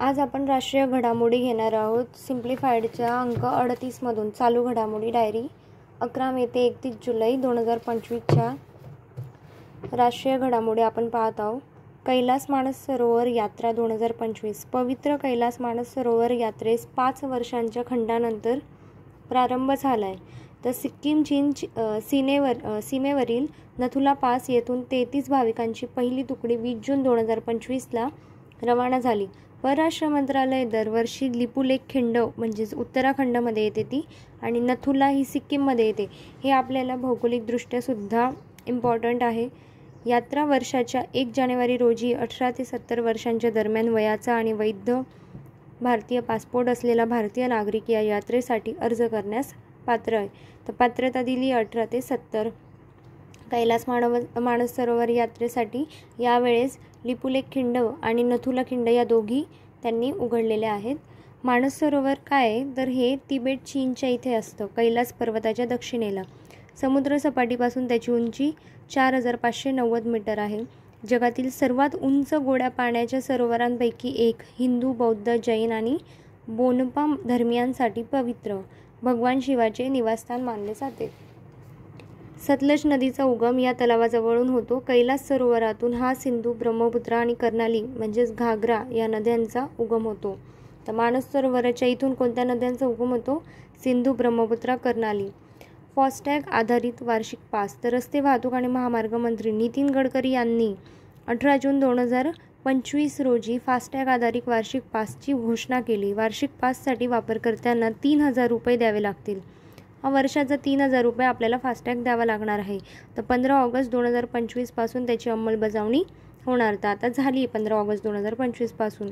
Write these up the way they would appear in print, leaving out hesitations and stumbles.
आज आपण राष्ट्रीय घडामोडी घेणार आहोत. सिम्प्लिफाईडच्या अंक 38मधून चालू घडामोडी डायरी 11 मे ते 31 जुलै 2025च्या राष्ट्रीय घडामोडी आपण पाहत आहोत. कैलास मानस सरोवर यात्रा 2025. पवित्र कैलास मानस सरोवर यात्रेस 5 वर्षांच्या खंडानंतर प्रारंभ झाला आहे. तर सिक्कीम चीन सीमेवरील नथुला पास येथून 33 भाविकांची पहिली तुकडी 20 जून 2025ला रवाना झाली. परराष्ट्र मंत्रालय दरवर्षी लिपुलेख खिंड म्हणजेच उत्तराखंडमध्ये येते ती, आणि नथुला ही सिक्कीममध्ये येते. हे आपल्याला भौगोलिकदृष्ट्या सुद्धा इम्पॉर्टंट आहे. यात्रा वर्षाच्या 1 जानेवारी रोजी 18 ते 70 वर्षांच्या दरम्यान वयाचा आणि वैध भारतीय पासपोर्ट असलेला भारतीय नागरिक या यात्रेसाठी अर्ज करण्यास पात्र आहे. तर पात्रता दिली 18 ते 70. कैलास मानस सरोवर यात्रेसाठी यावेळेस लिपुलेख खिंड आणि नथुला खिंड या दोघी त्यांनी उघडलेल्या आहेत. मानस सरोवर काय आहे तर हे तिबेट चीनच्या इथे असतं, कैलास पर्वताच्या दक्षिणेला. समुद्र सपाटीपासून त्याची उंची 4590 मीटर आहे. जगातील सर्वात उंच गोड्या पाण्याच्या सरोवरांपैकी एक हिंदू, बौद्ध, जैन आणि बोनपा धर्मियांसाठी पवित्र भगवान शिवाचे निवासस्थान मानले जाते. सतलज नदीचा उगम या तलावाजवळून होतो. कैलास सरोवरातून हा सिंधू, ब्रह्मपुत्रा आणि कर्नाली म्हणजेच घागरा या नद्यांचा उगम होतो. तर मानस सरोवराच्या इथून कोणत्या नद्यांचा उगम होतो? सिंधू, ब्रह्मपुत्रा, कर्नाली. फास्टॅग आधारित वार्षिक पास. तर रस्ते वाहतूक आणि महामार्ग मंत्री नितीन गडकरी यांनी 18 जून 2025 रोजी फास्टॅग आधारित वार्षिक पासची घोषणा केली. वार्षिक पाससाठी वापरकर्त्यांना 3000 रुपये द्यावे लागतील. वर्षाचा 3000 रुपये आपल्याला फास्टॅग द्यावा लागणार आहे. तर 15 ऑगस्ट 2025 पासून त्याची अंमलबजावणी होणार. तर आता झाली 15 ऑगस्ट 2025 पासून,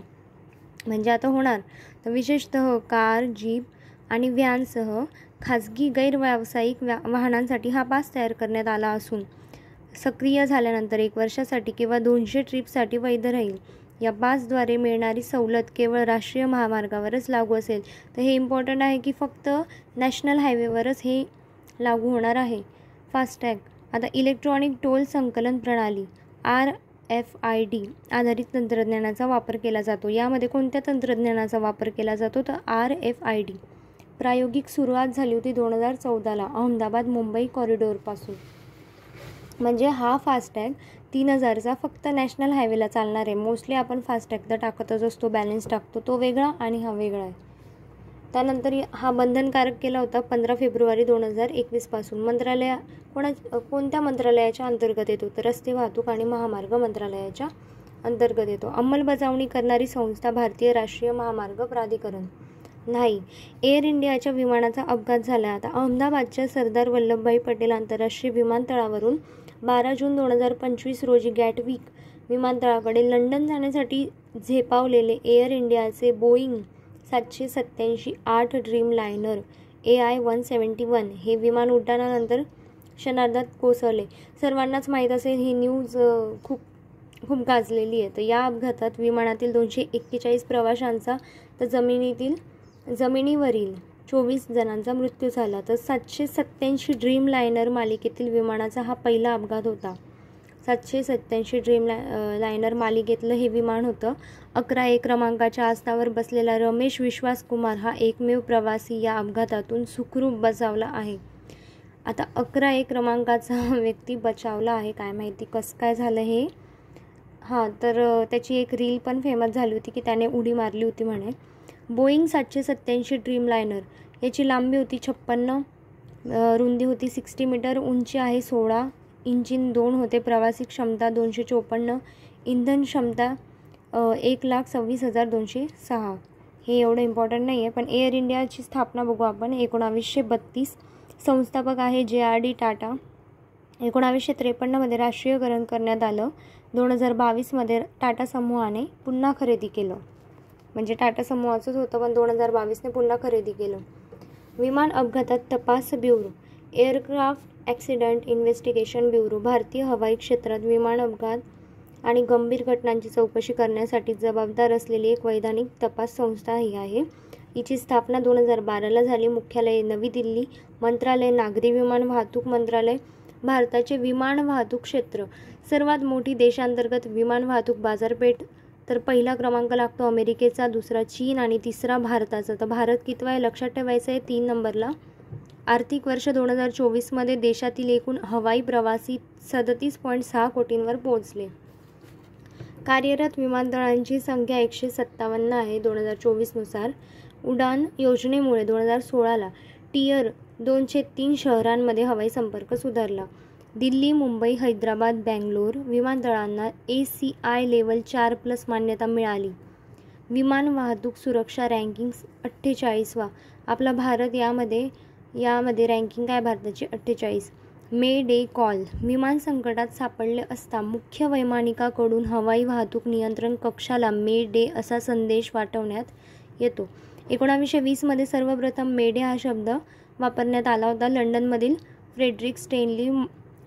म्हणजे आता होणार. तर विशेषतः कार, जीप आणि व्हॅनसह खाजगी गैरव्यावसायिक वाहनांसाठी हा पास तयार करण्यात आला असून सक्रिय झाल्यानंतर 1 वर्षासाठी किंवा 200 ट्रिपसाठी वैध राहील. या पासद्वारे मिळणारी सवलत केवळ राष्ट्रीय महामार्गावरच लागू असेल. तर हे इम्पॉर्टंट आहे की फक्त नॅशनल हायवेवरच हे लागू होणार आहे फास्टॅग. आता इलेक्ट्रॉनिक टोल संकलन प्रणाली RFID आधारित तंत्रज्ञानाचा वापर केला जातो. यामध्ये कोणत्या तंत्रज्ञानाचा वापर केला जातो? तर RFID. प्रायोगिक सुरुवात झाली होती 2014ला अहमदाबाद मुंबई कॉरिडॉरपासून. म्हणजे हा फास्टॅग 3000चा फक्त नॅशनल हायवेला चालणार आहे. मोस्टली आपण फास्टॅग तर टाकतच असतो, बॅलन्स टाकतो, तो वेगळा आणि हा वेगळा आहे. त्यानंतर हा बंधनकारक केला होता 15 फेब्रुवारी 2021 पासून. कोणत्या मंत्रालयाच्या अंतर्गत येतो? तर रस्ते वाहतूक आणि महामार्ग मंत्रालयाच्या अंतर्गत येतो. अंमलबजावणी करणारी संस्था भारतीय राष्ट्रीय महामार्ग प्राधिकरण नाही. एअर इंडियाच्या विमानाचा अपघात झाला. आता अहमदाबादच्या सरदार वल्लभभाई पटेल आंतरराष्ट्रीय विमानतळावरून 12 जून 2025 रोजी गॅटविक विमानतळाकडे लंडन जाण्यासाठी झेपावलेले एअर इंडियाचे बोईंग 787-8 ड्रीम लायनर AI-171 हे विमान उड्डाणानंतर क्षणार्धात कोसळले. सर्वांनाच माहीत असेल, ही न्यूज खूप गाजलेली आहे. तर या अपघातात विमानातील 241 प्रवाशांचा तर जमिनीवरील 24 जणांचा मृत्यू झाला. तर 787 ड्रीम लायनर मालिकेतील विमानाचा हा पहिला अपघात होता. 787 ड्रीम लायनर मालिकेतलं हे विमान होतं. 11A क्रमांकाच्या आसनावर बसलेला रमेश विश्वास कुमार हा एकमेव प्रवासी या अपघातातून सुखरूप बचावला आहे. आता 11A क्रमांकाचा व्यक्ती बचावला आहे, काय माहिती कसं काय झालं हे. तर त्याची एक रील पण फेमस झाली होती की त्याने उडी मारली होती म्हणे. बोईंग 787 ड्रीम लायनर याची लांबी होती 56, रुंदी होती 60 मीटर, उंची आहे 16, इंजिन 2 होते, प्रवासी क्षमता 254, इंधन क्षमता 1,26,206. हे एवढं इम्पॉर्टंट नाही आहे. पण एअर इंडियाची स्थापना बघू आपण. 1932. संस्थापक आहे JRD टाटा. 1953मध्ये राष्ट्रीयकरण करण्यात आलं. 2022मध्ये टाटा समूहाने पुन्हा खरेदी केलं. म्हणजे टाटा समूहाचंच होतं पण 2022ने पुन्हा खरेदी केलं. विमान अपघातात तपास bureau. Aircraft accident investigation bureau भारतीय हवाई क्षेत्रात विमान अपघात आणि गंभीर घटनांची चौकशी करण्यासाठी जबाबदार असलेली एक वैधानिक तपास संस्था ही आहे. हिची स्थापना 2012ला झाली. मुख्यालय नवी दिल्ली. मंत्रालय नागरी विमान वाहतूक मंत्रालय. भारताचे विमान वाहतूक क्षेत्र सर्वात मोठी देशांतर्गत विमान वाहतूक बाजारपेठ तर पहिला क्रमांक लागतो अमेरिकेचा, दुसरा चीन आणि तिसरा भारताचा. तर भारत कितवा आहे लक्षात ठेवायचं आहे 3 नंबरला. आर्थिक वर्ष 2024मध्ये देशातील एकूण हवाई प्रवासी 37.6 कोटींवर पोहोचले. कार्यरत विमानतळांची संख्या 157 आहे 2024नुसार. उडान योजनेमुळे 2016ला टियर 203 शहरांमध्ये हवाई संपर्क सुधारला. दिल्ली, मुंबई, हैदराबाद, बँगलोर विमानतळांना ACI लेव्हल 4+ मान्यता मिळाली. विमान वाहतूक सुरक्षा रँकिंग 48वा. आपला भारत यामध्ये रँकिंग काय भारताची 48. मे डे कॉल. विमान संकटात सापडले असता मुख्य वैमानिकाकडून हवाई वाहतूक नियंत्रण कक्षाला मे डे असा संदेश पाठवण्यात येतो. 1920मध्ये सर्वप्रथम मे डे हा शब्द वापरण्यात आला होता. लंडनमधील फ्रेडरिक स्टेनली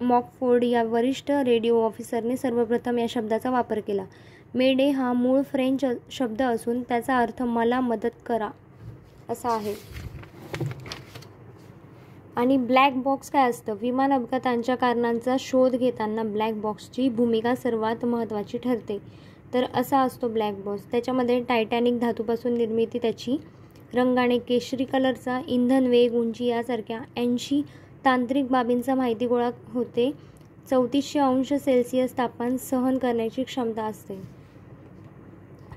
मॉकफोर्ड या वरिष्ठ रेडिओ ऑफिसरने सर्वप्रथम या शब्दाचा वापर केला. मे डे हा मूळ फ्रेंच शब्द असून त्याचा अर्थ मला मदत करा असा आहे. आणि ब्लॅक बॉक्स काय असतं? विमान अपघातांच्या कारणांचा शोध घेताना ब्लॅक बॉक्सची भूमिका सर्वात महत्त्वाची ठरते. तर असा असतो ब्लॅक बॉक्स. त्याच्यामध्ये टायटॅनिक धातूपासून निर्मिती त्याची, रंगाने केशरी कलरचा, इंधन, वेग, उंची यासारख्या 80 तांत्रिक बाबींचा माहिती गोळा होते. 3400°C तापमान सहन करण्याची क्षमता असते.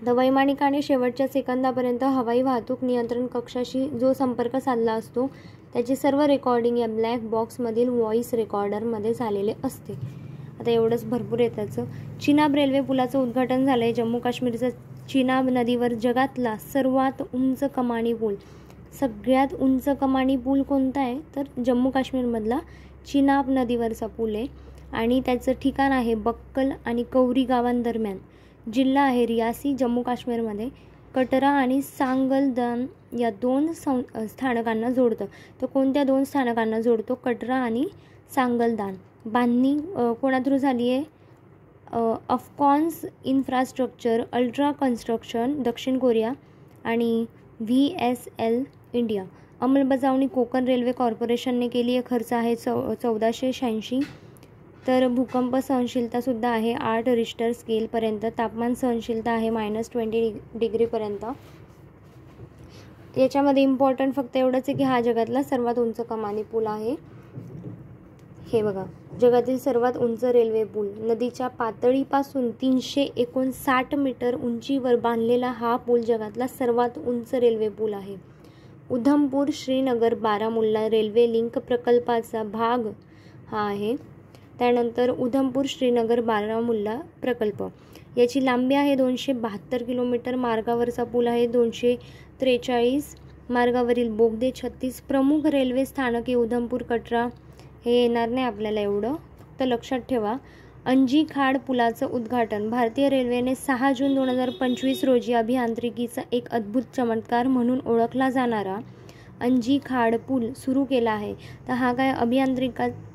तर वैमानिकाने शेवटच्या सेकंदापर्यंत हवाई वाहतूक नियंत्रण कक्षाशी जो संपर्क साधला असतो त्याची सर्व रेकॉर्डिंग या ब्लॅक बॉक्समधील व्हॉईस रेकॉर्डरमध्ये झालेले असते. आता एवढंच भरपूर आहे त्याचं. चिनाब रेल्वे पुलाचं उद्घाटन झालं आहे. जम्मू काश्मीरचा चिनाब नदीवर जगातला सर्वात उंच कमानी पूल. सगळ्यात उंच कमानी पूल कोणता आहे? तर जम्मू काश्मीरमधला चिनाब नदीवरचा पूल आहे आणि त्याचं ठिकाण आहे बक्कल आणि कौरी गावांदरम्यान. जिल्हा आहे रियासी जम्मू काश्मीरमध्ये. कटरा आणि सांगलदान या 2 स्थानकांना जोडतं. तर कोणत्या 2 स्थानकांना जोडतो? कटरा आणि सांगलदान. बांधणी कोणा थ्रू झाली आहे? अफकॉन्स इन्फ्रास्ट्रक्चर अल्ट्रा कन्स्ट्रक्शन दक्षिण कोरिया आणि VSL इंडिया. अंमलबजावणी कोकण रेल्वे कॉर्पोरेशनने केली आहे. खर्च आहे 1486. तर भूकंप सहनशीलतासुद्धा आहे 8 रिश्टर स्केलपर्यंत. तापमान सहनशीलता आहे -20°पर्यंत. याच्यामध्ये इम्पॉर्टंट फक्त एवढंच आहे की हा जगातला सर्वात उंच कमानी पूल आहे. हे बघा, जगातील सर्वात उंच रेल्वे पूल. नदीच्या पातळीपासून 359 मीटर उंचीवर बांधलेला हा पूल जगातला सर्वात उंच रेल्वे पूल आहे. उधमपूर श्रीनगर बारामुल्ला रेल्वे लिंक प्रकल्पाचा भाग हा आहे. त्यानंतर उधमपूर श्रीनगर बारामुल्ला प्रकल्प. याची लांबी आहे 272 किलोमीटर. मार्गावरचा पूल आहे 243. मार्गावरील बोगदे 36. प्रमुख रेल्वे स्थानके उधमपूर, कटरा. हे येणार नाही आपल्याला एवढं, फक्त लक्षात ठेवा. अंजी खाड पुलाचं उद्घाटन. भारतीय रेल्वेने 6 जून 2025 रोजी अभियांत्रिकीचा एक अद्भुत चमत्कार म्हणून ओळखला जाणारा अंजी खाड पूल सुरू केला आहे. तर हा काय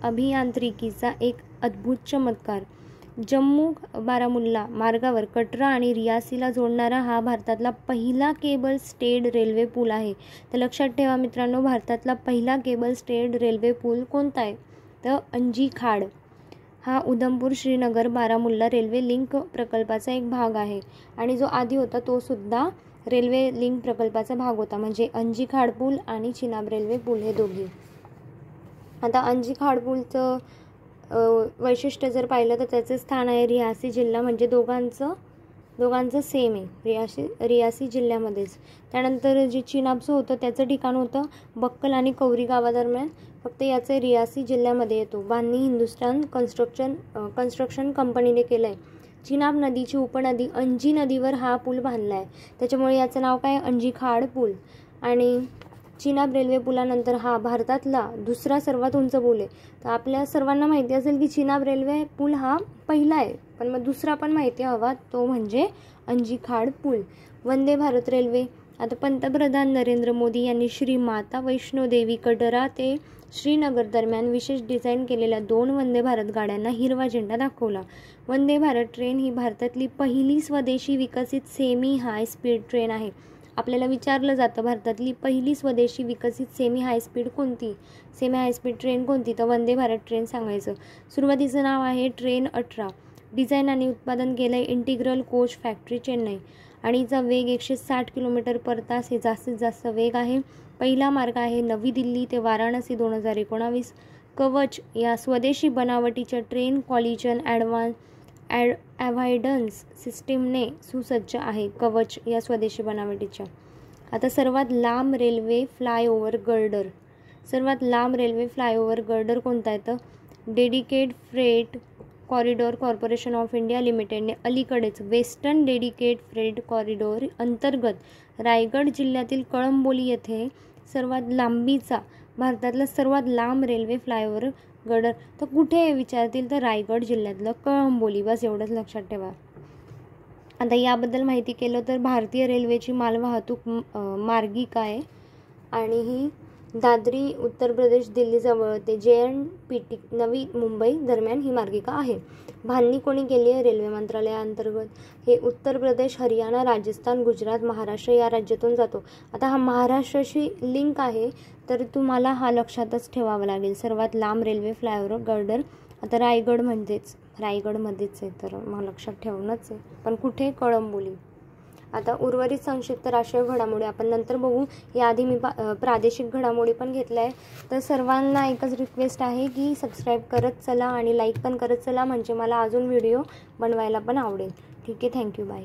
अभियांत्रिकीचा एक अद्भुत चमत्कार. जम्मू बारामुल्ला मार्गावर कटरा आणि रियासीला जोडणारा हा भारतातला पहिला केबल स्टेड रेल्वे पूल आहे. तर लक्षात ठेवा मित्रांनो, भारतातला पहिला केबल स्टेड रेल्वे पूल कोणता आहे? तर अंजी खाड. हा उधमपूर श्रीनगर बारामुल्ला रेल्वे लिंक प्रकल्पाचा एक भाग आहे आणि जो आधी होता तो सुद्धा रेल्वे लिंक प्रकल्पाचा भाग होता. म्हणजे अंजी खाड पूल आणि चिनाब रेल्वे पूल हे दोघे. आता अंजी खाड पूलचं वैशिष्ट्य जर पाहिलं तर त्याचे स्थान आहे रियासी जिल्हा. म्हणजे दोघांचं सेम आहे, रियासी जिल्ह्यामध्येच. त्यानंतर जे चिनाबचं होतं त्याचं ठिकाण होतं बक्कल आणि कौरी गावादरम्यान. फक्त याचे रियासी जिल्ह्यामध्ये येतो. बांधणी हिंदुस्तान कन्स्ट्रक्शन कंपनीने केलं आहे. चिनाब नदीची उपनदी अंजी नदीवर हा पूल बांधला आहे. त्याच्यामुळे याचं नाव काय? अंजी खाड पूल. आणि चिनाब रेल्वे पुलानंतर हा भारतातला दुसरा सर्वात उंच पूल आहे. तर आपल्या सर्वांना माहिती असेल की चिनाब रेल्वे पूल हा पहिला आहे, पण मग दुसरा पण माहिती हवा, तो म्हणजे अंजी खाड पूल. वंदे भारत रेल्वे. आता पंतप्रधान नरेंद्र मोदी यांनी श्री माता वैष्णो देवी कटरा ते श्रीनगर दरम्यान विशेष डिझाईन केलेल्या 2 वंदे भारत गाड्यांना हिरवा झेंडा दाखवला. वंदे भारत ट्रेन ही भारतातली पहिली स्वदेशी विकसित सेमी हाय स्पीड ट्रेन आहे. आपल्याला विचारलं जातं भारतातली पहिली स्वदेशी विकसित सेमी हाय स्पीड ट्रेन कोणती? तर वंदे भारत ट्रेन सांगायचं. सुरुवातीचं नाव आहे ट्रेन 18. डिझाईन आणि उत्पादन केलं आहे इंटिग्रल कोच फॅक्टरी चेन्नई आणि हिचा वेग 160 किलोमीटर पर तास हे जास्तीत जास्त वेग आहे. पहिला मार्ग आहे नवी दिल्ली ते वाराणसी 2019. कवच या स्वदेशी बनावटीच्या ट्रेन कॉलिजन अव्हॉइडन्स सिस्टीमने सुसज्ज आहे. कवच या स्वदेशी बनावटीच्या. आता सर्वात लांब रेल्वे फ्लायओव्हर गर्डर. सर्वात लांब रेल्वे फ्लायओव्हर गर्डर कोणता आहे तर dedicated freight corridor corporation of India लिमिटेडने अलीकडेच वेस्टर्न डेडिकेटेड फ्रेट कॉरिडॉर अंतर्गत रायगड जिल्ह्यातील कळंबोली येथे सर्वात लांबीचा भारतातला सर्वात लांब रेल्वे फ्लायओव्हर गर्डर तर कुठे विचारतील तर रायगड जिल्ह्यातलं कळंबोली. बस एवढंच लक्षात ठेवा. आता याबद्दल माहिती केलं तर भारतीय रेल्वेची मालवाहतूक मार्गिका आहे आणि ही दादरी उत्तर प्रदेश दिल्लीजवळ ते JNPT नवी मुंबई दरम्यान ही मार्गिका आहे. बांधणी कोणी केली आहे रेल्वे मंत्रालयाअंतर्गत. हे उत्तर प्रदेश, हरियाणा, राजस्थान, गुजरात, महाराष्ट्र या राज्यातून जातो. आता हा महाराष्ट्राशी लिंक आहे तर तुम्हाला हा लक्षातच ठेवावा लागेल. सर्वात लांब रेल्वे फ्लायओव्हर गर्डर आता रायगडमध्येच आहे तर मग लक्षात ठेवणंच आहे. पण कुठे कळंबोली. आता उर्वरित संक्षिप्त राष्ट्रीय घडामोडी आपण नंतर बघू. याआधी मी प्रादेशिक घडामोडी पण घेतल्या आहे. तर सर्वांना एकच रिक्वेस्ट आहे की सबस्क्राईब करत चला आणि लाईक पण करत चला म्हणजे मला अजून व्हिडिओ बनवायला पण आवडेल. ठीक आहे. थँक्यू. बाय.